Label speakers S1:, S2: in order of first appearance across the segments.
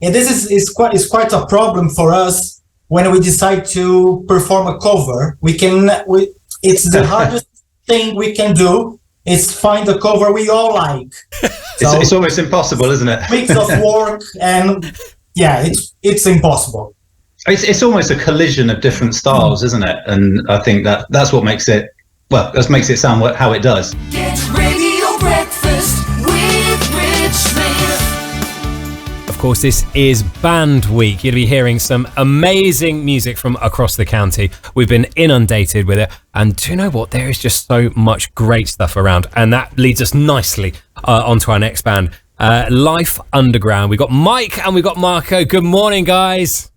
S1: And this is quite a problem for us when we decide to perform a cover. It's the hardest thing we can do is find a cover we all like. So
S2: it's almost impossible, isn't it?
S1: weeks of work, and yeah, it's impossible.
S2: It's almost a collision of different styles, isn't it? And I think that's what makes it, well, that makes it sound how it does.
S3: Get Radio Breakfast with Rich Smith.
S4: Of course, this is Band Week. You'll be hearing some amazing music from across the county. We've been inundated with it. And do you know what? There is just so much great stuff around. And that leads us nicely onto our next band, Life Underground. We've got Mike and we've got Marco. Good morning, guys.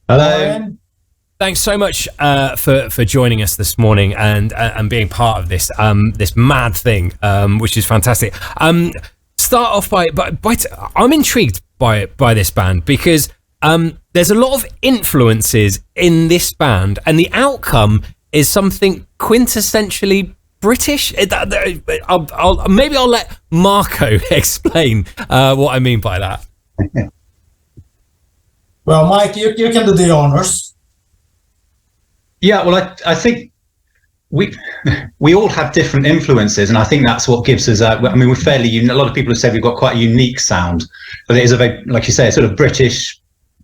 S2: Hello.
S4: Thanks so much for joining us this morning and being part of this this mad thing, which is fantastic. Start off by I'm intrigued by this band because there's a lot of influences in this band, and the outcome is something quintessentially British. I'll let Marco explain what I mean by that.
S1: Well, Mike, you can do the honors.
S2: Yeah, well, I think we all have different influences, and I think that's what gives us. I mean, we're fairly. A lot of people have said we've got quite a unique sound, but it is a very, like you say, sort of British,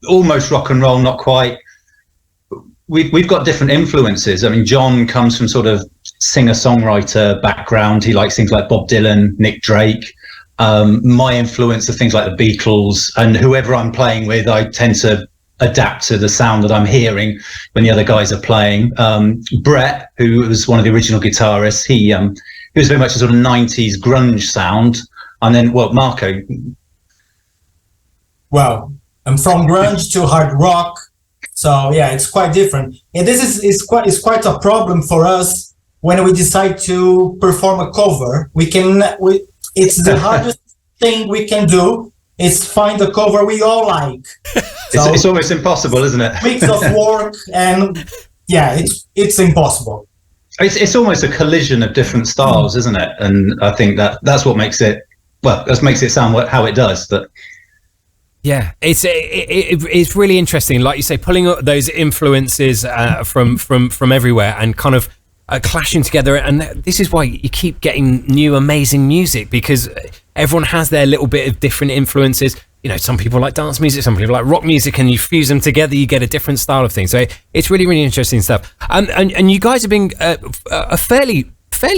S2: almost rock and roll, not quite. We've got different influences. I mean, John comes from sort of singer-songwriter background. He likes things like Bob Dylan, Nick Drake. My influence are things like the Beatles, and whoever I'm playing with, I tend to adapt to the sound that I'm hearing when the other guys are playing. Brett, who was one of the original guitarists, he was very much a sort of 90s grunge sound. And then, well, Marco.
S1: Well, I'm from grunge to hard rock, so yeah, it's quite different. And this is quite a problem for us when we decide to perform a cover. It's the hardest thing we can do is find a cover we all like. So
S2: it's almost impossible, isn't it?
S1: Weeks of work, and yeah, it's impossible.
S2: It's almost a collision of different styles, isn't it? And I think that's what makes it, well, that makes it sound how it does. But
S4: yeah, it's really interesting, like you say, pulling up those influences from everywhere and kind of clashing together. And this is why you keep getting new amazing music, because everyone has their little bit of different influences. You know, some people like dance music, some people like rock music, and you fuse them together, you get a different style of things. So it's really, really interesting stuff. And you guys have been a fairly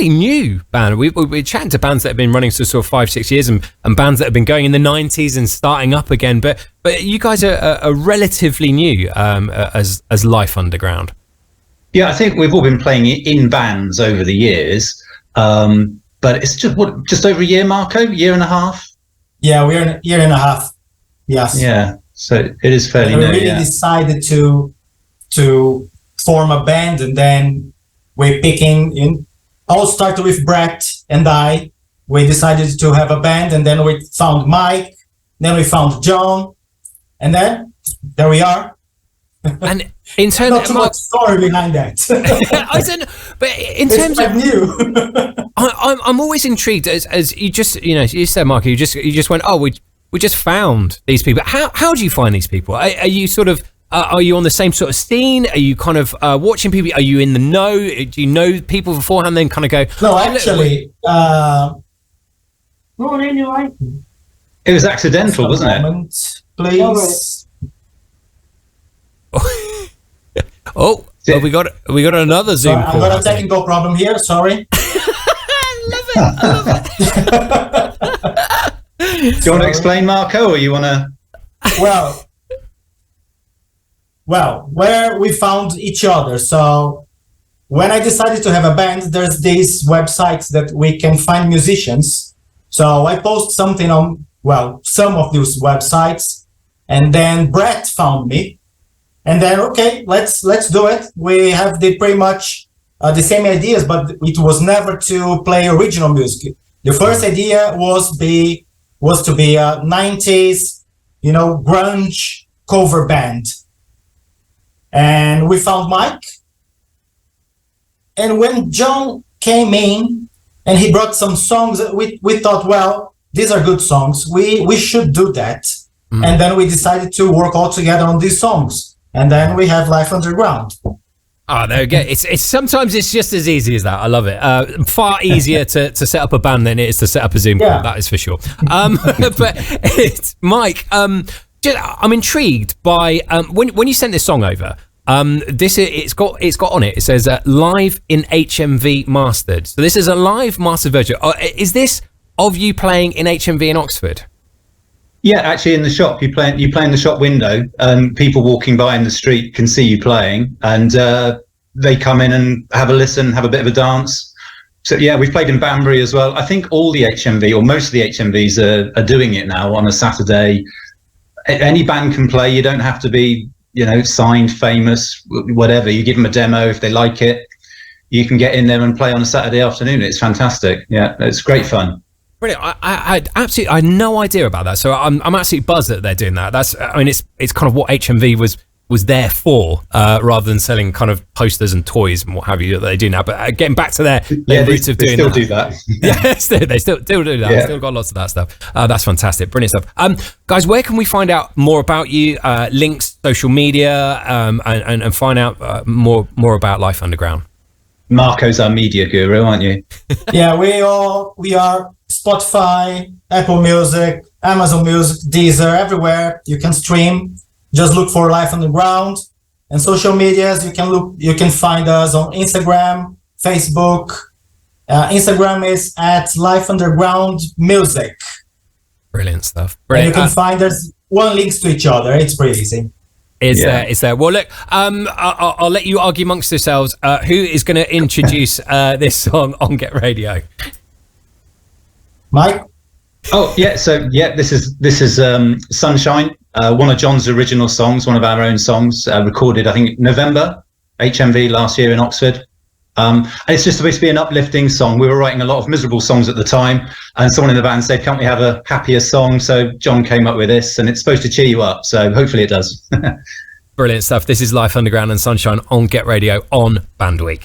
S4: new band. We're chatting to bands that have been running for sort of 5-6 years, and bands that have been going in the 90s and starting up again. But you guys are relatively new as Life Underground.
S2: Yeah, I think we've all been playing in bands over the years, but it's just over a year, Marco, year and a half.
S1: Yeah, we're in a year and a half. Yes.
S2: Yeah, so it is fairly new.
S1: We really decided to form a band, and then we're picking in. All started with Brett and I. We decided to have a band, and then we found Mike, then we found John, and then there we are.
S4: And in terms
S1: not too much story behind that.
S4: I said, but in terms of
S1: new,
S4: I'm always intrigued as you just, you said, Marco, you just went, oh, we just found these people. How do you find these people? Are you sort of are you on the same sort of scene? Are you kind of watching people? Are you in the know? Do you know people beforehand? Then kind of go.
S1: No, actually,
S2: it was accidental, wasn't it?
S1: Please.
S4: Oh, we got another Zoom call.
S1: I've got a technical problem here. Sorry.
S4: I love it.
S2: Do you want to explain, Marco, or you want to?
S1: Well, where we found each other. So when I decided to have a band, there's these websites that we can find musicians. So I post something on, some of these websites, and then Brett found me. And then, okay, let's do it. We have pretty much the same ideas, but it was never to play original music. The first idea was to be a 90s, grunge cover band. And we found Mike. And when John came in and he brought some songs, we thought, well, these are good songs. We should do that. And then we decided to work all together on these songs. And then we have Life Underground.
S4: Oh, there we go. It's sometimes it's just as easy as that. I love it. Far easier to set up a band than it is to set up a Zoom call. That is for sure. But Mike, I'm intrigued by when you sent this song over. It's got on it. It says live in HMV mastered. So this is a live mastered version. Is this of you playing in HMV in Oxford?
S2: Yeah, actually, in the shop, you play in the shop window, and people walking by in the street can see you playing, and they come in and have a listen, have a bit of a dance. So yeah, we've played in Banbury as well. I think all the HMV, or most of the HMVs, are doing it now on a Saturday. Any band can play. You don't have to be, signed, famous, whatever. You give them a demo if they like it. You can get in there and play on a Saturday afternoon. It's fantastic. Yeah, it's great fun.
S4: Brilliant. I absolutely, I had no idea about that. So I'm absolutely buzzed that they're doing that. It's kind of what HMV was there for, rather than selling kind of posters and toys and what have you that they do now. But getting back to their roots of doing that.
S2: They still do that.
S4: Yeah, they still do that. Yeah. Still got lots of that stuff. That's fantastic. Brilliant stuff. Guys, where can we find out more about you? Links, social media, and find out more about Life Underground.
S2: Marco's our media guru, aren't you?
S1: Yeah, we are Spotify, Apple Music, Amazon Music, Deezer, everywhere you can stream. Just look for Life Underground. And social medias, you can find us on Instagram, Facebook. Instagram is at Life Underground Music.
S4: Brilliant stuff.
S1: And you can find us one links to each other. It's pretty easy.
S4: Is there? Well, look, I'll let you argue amongst yourselves. Who is going to introduce this song on Get Radio?
S1: Mike?
S2: Oh yeah, so yeah, this is Sunshine, one of John's original songs, one of our own songs, recorded I think November, HMV last year in Oxford. And it's just supposed to be an uplifting song. We were writing a lot of miserable songs at the time, and someone in the band said, "Can't we have a happier song?" So John came up with this, and it's supposed to cheer you up. So hopefully it does.
S4: Brilliant stuff. This is Life Underground and Sunshine on Get Radio on Band Week.